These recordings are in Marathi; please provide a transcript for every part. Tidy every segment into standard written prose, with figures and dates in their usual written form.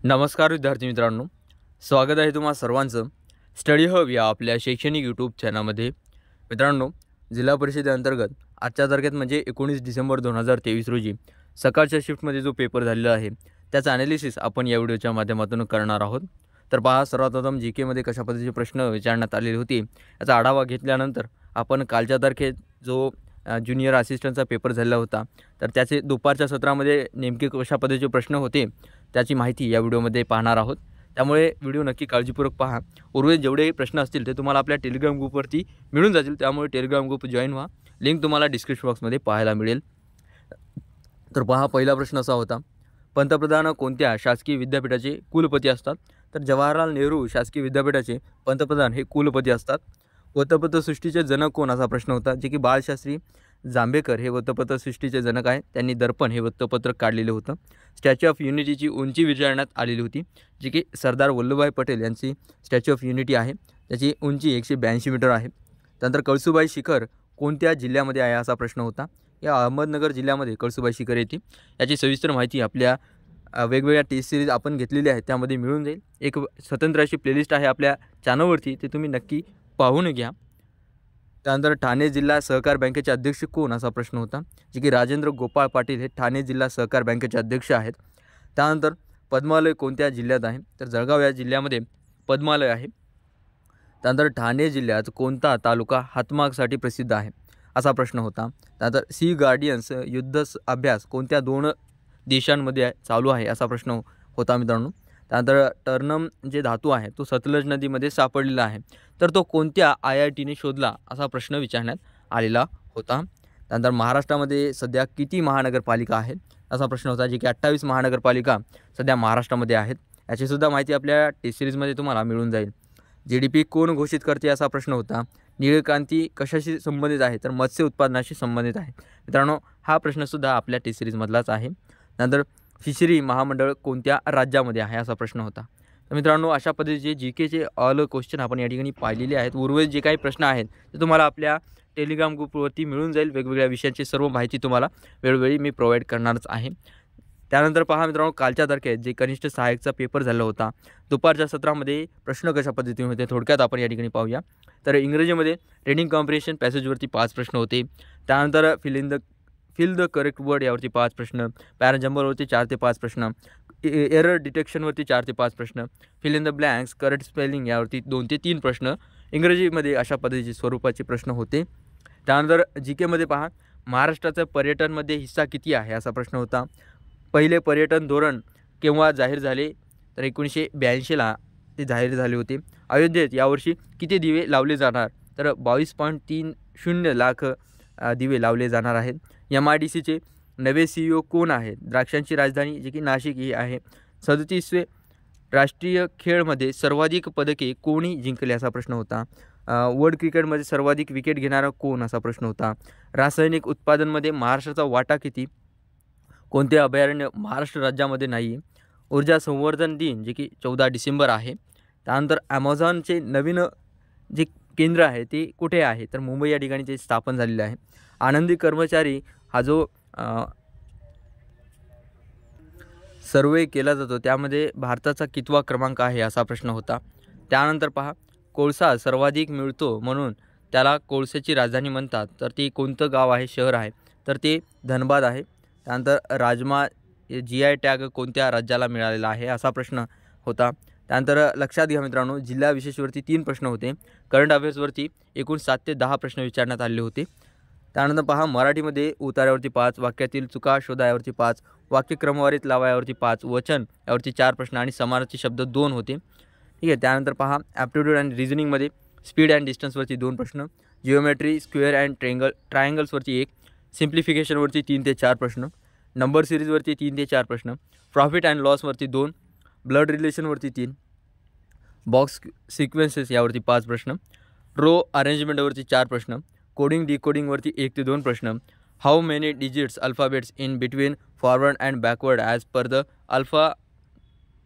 नमस्कार विद्यार्थी मित्रांनो, स्वागत आहे तुम्हा सर्वांचं स्टडी हब या आपल्या शैक्षणिक यूट्यूब चॅनलमध्ये। मित्रांनो, जिल्हा परिषदेअंतर्गत आजच्या तारखेत म्हणजे 19 डिसेंबर 2023 रोजी सकाळच्या शिफ्टमध्ये जो पेपर झालेला आहे त्याचा ॲनालिसिस आपण या व्हिडिओच्या माध्यमातून करणार आहोत। तर पहा, सर्वात प्रथम जी केमध्ये कशा पद्धतीचे प्रश्न विचारण्यात आलेले होते याचा आढावा घेतल्यानंतर आपण कालच्या तारखेत जो ज्युनियर असिस्टंटचा पेपर झालेला होता तर त्याचे दुपारच्या सत्रामध्ये नेमके कशा पद्धतीचे प्रश्न होते त्याची माहिती या व्हिडिओमध्ये पाहणार आहोत। त्यामुळे व्हिडिओ नक्की काळजीपूर्वक पहा। उर्वरित जेवढे प्रश्न असतील ते तुम्हाला आपल्या टेलिग्राम ग्रुपवरती मिळून जातील, त्यामुळे टेलिग्राम ग्रुप जॉईन व्हा। लिंक तुम्हाला डिस्क्रिप्शन बॉक्समध्ये पाहायला मिळेल। तर पहा, पहिला प्रश्न असा होता, पंतप्रधान कोणत्या शासकीय विद्यापीठाचे कुलपती असतात? तर जवाहरलाल नेहरू शासकीय विद्यापीठाचे पंतप्रधान हे कुलपती असतात। वृत्तपत्र सृष्टीचे जनक कोण असा प्रश्न होता, जे की बाळशास्त्री जांभेकर हे वृत्तपत्र सृष्टीचे जनक आहेत। त्यांनी दर्पण हे वृत्तपत्र काढलेलं होतं। स्टॅच्यू ऑफ युनिटीची उंची विचारण्यात आलेली होती, जी की सरदार वल्लभभाई पटेल यांची स्टॅच्यू ऑफ युनिटी आहे। त्याची उंची 182 मीटर आहे। त्यानंतर कळसुबाई शिखर कोणत्या जिल्ह्यामध्ये आहे असा प्रश्न होता। या अहमदनगर जिल्ह्यामध्ये कळसुबाई शिखर येते। याची सविस्तर माहिती आपल्या वेगवेगळ्या टेस्ट सिरीज आपण घेतलेली आहे त्यामध्ये मिळून जाईल। एक स्वतंत्र अशी प्लेलिस्ट आहे आपल्या चॅनलवरती, ते तुम्ही नक्की पाहून घ्या। त्यानंतर ठाणे जिल्हा सहकार बँकेचे अध्यक्ष कोण असा प्रश्न होता, जे की राजेंद्र गोपाळ पाटील हे ठाणे जिल्हा सहकार बँकेचे अध्यक्ष आहेत। त्यानंतर पद्मालय कोणत्या जिल्ह्यात आहे? तर जळगाव या जिल्ह्यामध्ये पद्मालय आहे। त्यानंतर ठाणे जिल्ह्यात कोणता तालुका हातमागसाठी प्रसिद्ध आहे असा प्रश्न होता। त्यानंतर सी गार्डियन्स युद्ध अभ्यास कोणत्या 2 देशांमध्ये चालू आहे असा प्रश्न होता मित्रांनो। त्यानंतर टर्नम जे धातू आहे तो सतलज नदीमध्ये सापडलेला आहे, तर तो कोणत्या IITने शोधला असा प्रश्न विचारण्यात आलेला होता। त्यानंतर महाराष्ट्रामध्ये सध्या किती महानगरपालिका आहेत असा प्रश्न होता, जे की 28 महानगरपालिका सध्या महाराष्ट्रामध्ये आहेत। याचीसुद्धा माहिती आपल्या टेस्ट सिरीजमध्ये तुम्हाला मिळून जाईल। GDP कोण घोषित करते असा प्रश्न होता। नीळ क्रांती कशाशी संबंधित आहे? तर मत्स्य उत्पादनाशी संबंधित आहे। मित्रांनो, हा प्रश्नसुद्धा आपल्या टेस्ट सिरीजमधलाच आहे। त्यानंतर फिशरी महामंडळ कोणत्या राज्यामध्ये आहे असा प्रश्न होता। तर मित्रांनो, अशा पद्धतीचे GKचे ऑल क्वेश्चन आपण या ठिकाणी पाहिलेले आहेत। उर्वरित जे काही प्रश्न आहेत ते तुम्हाला आपल्या टेलिग्राम ग्रुपवरती मिळून जाईल। वेगवेगळ्या विषयांची सर्व माहिती तुम्हाला वेळोवेळी मी प्रोव्हाइड करणारच आहे। त्यानंतर पहा मित्रांनो, कालच्या तारखेत जे कनिष्ठ सहाय्यकचा पेपर झाला होता, दुपारच्या सत्रामध्ये प्रश्न कशा पद्धतीने होते थोडक्यात आपण या ठिकाणी पाहूया। तर इंग्रजीमध्ये रिडिंग कॉम्प्रिहेन्शन पॅसेजवरती 5 प्रश्न होते। त्यानंतर फिल द करेक्ट वर्ड यावरती 5 प्रश्न, पॅराजंबलवरती 4 ते 5 प्रश्न, एरर डिटेक्शनवरती 4 ते 5 प्रश्न, fill in the blanks correct spelling यावरती 2 ते 3 प्रश्न इंग्रजीमध्ये अशा पद्धतीचे स्वरूपाचे प्रश्न होते। त्यानंतर GKमध्ये पहा, महाराष्ट्राचा पर्यटनमध्ये हिस्सा किती आहे असा प्रश्न होता। पहिले पर्यटन धोरण केव्हा जाहीर झाले? तर 1982ला ते जाहीर झाले होते। अयोध्येत यावर्षी किती दिवे लावले जाणार? तर 22.30 लाख दिवे लावले जाणार आहेत। MIDCचे नवे CEO कोण आहेत? द्राक्षांची राजधानी जी की नाशिक ही आहे। 37वे राष्ट्रीय खेळमध्ये सर्वाधिक पदके कोणी जिंकले असा प्रश्न होता। वर्ल्ड क्रिकेटमध्ये सर्वाधिक विकेट घेणारा कोण असा प्रश्न होता। रासायनिक उत्पादनमध्ये महाराष्ट्राचा वाटा किती? कोणते अभयारण्य महाराष्ट्र राज्यामध्ये नाही? ऊर्जा संवर्धन दिन जे की 14 डिसेंबर आहे। त्यानंतर ॲमेझॉनचे नवीन जे केंद्र आहे ते कुठे आहे? तर मुंबई या ठिकाणी ते स्थापन झालेले आहे। आनंदी कर्मचारी हा जो सर्वे केला जातो त्यामध्ये भारताचा कितवा क्रमांक आहे असा प्रश्न होता। त्यानंतर पहा, कोळसा सर्वाधिक मिळतो म्हणून त्याला कोळशाची राजधानी म्हणतात, तर ते कोणतं गाव आहे, शहर आहे? तर ते धनबाद आहे। त्यानंतर राजमा GI टॅग कोणत्या राज्याला मिळालेला आहे असा प्रश्न होता। त्यानंतर लक्षात घ्या मित्रांनो, जिल्हा विशेषवरती 3 प्रश्न होते। करंट अफेअर्सवरती एकूण 7 ते 10 प्रश्न विचारण्यात आले होते। त्यानंतर पहा, मराठीमध्ये उतार्यावरती 5, वाक्यातील चुका शोधा यावरती 5, वाक्य क्रमवारीत लावा यावरती 5, वचन यावरती 4 प्रश्न आणि समानार्थी शब्द 2 होते। ठीक आहे। त्यानंतर पहा, ॲप्टिट्यूड अँड रिझनिंगमध्ये स्पीड अँड डिस्टन्सवरती 2 प्रश्न, जिओमेट्री स्क्वेअर अँड ट्रायंगल्सवरती 1, सिम्प्लिफिकेशनवरती 3 ते 4 प्रश्न, नंबर सिरीजवरती 3 ते 4 प्रश्न, प्रॉफिट अँड लॉसवरती 2, ब्लड रिलेशनवरती 3, बॉक्स सिक्वेन्सेस यावरती 5 प्रश्न, रो अरेंजमेंटवरती 4 प्रश्न, कोडिंग डिकोडिंगवरती 1 ते 2 प्रश्न, how many digits alphabets in between forward and backward as per the alpha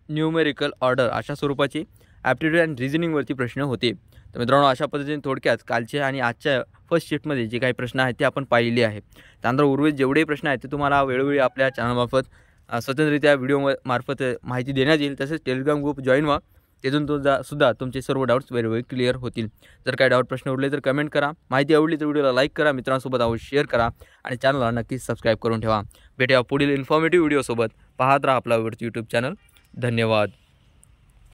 numerical order अशा स्वरूपाचे ॲप्टिट्यूड अँड रिझनिंगवरती प्रश्न होते। तर मित्रांनो, अशा पद्धतीने थोडक्यात कालच्या आणि आजच्या फर्स्ट शिफ्टमध्ये जे काही प्रश्न आहेत ते आपण पाहिलेले आहे। त्यानंतर उर्वरित जेवढे प्रश्न आहेत ते तुम्हाला वेळोवेळी आपल्या चॅनलमार्फत स्वतंत्ररित्या व्हिडिओ मार्फत माहिती देण्यात येईल. तसेच टेलिग्राम ग्रुप जॉईन व्हा, तिथून सुद्धा तुमचे सर्व डाऊट्स वेळोवेळी क्लिअर होतील. जर काही डाऊट प्रश्न उरले तर कमेंट करा. माहिती आवडली तर व्हिडिओला लाईक करा, मित्रांसोबत अवश्य शेअर करा आणि चॅनलला नक्कीच सबस्क्राईब करून ठेवा. भेटूया पुढील इन्फॉर्मेटिव्ह व्हिडिओसोबत. पाहत राहा आपला यूट्यूब चॅनल. धन्यवाद.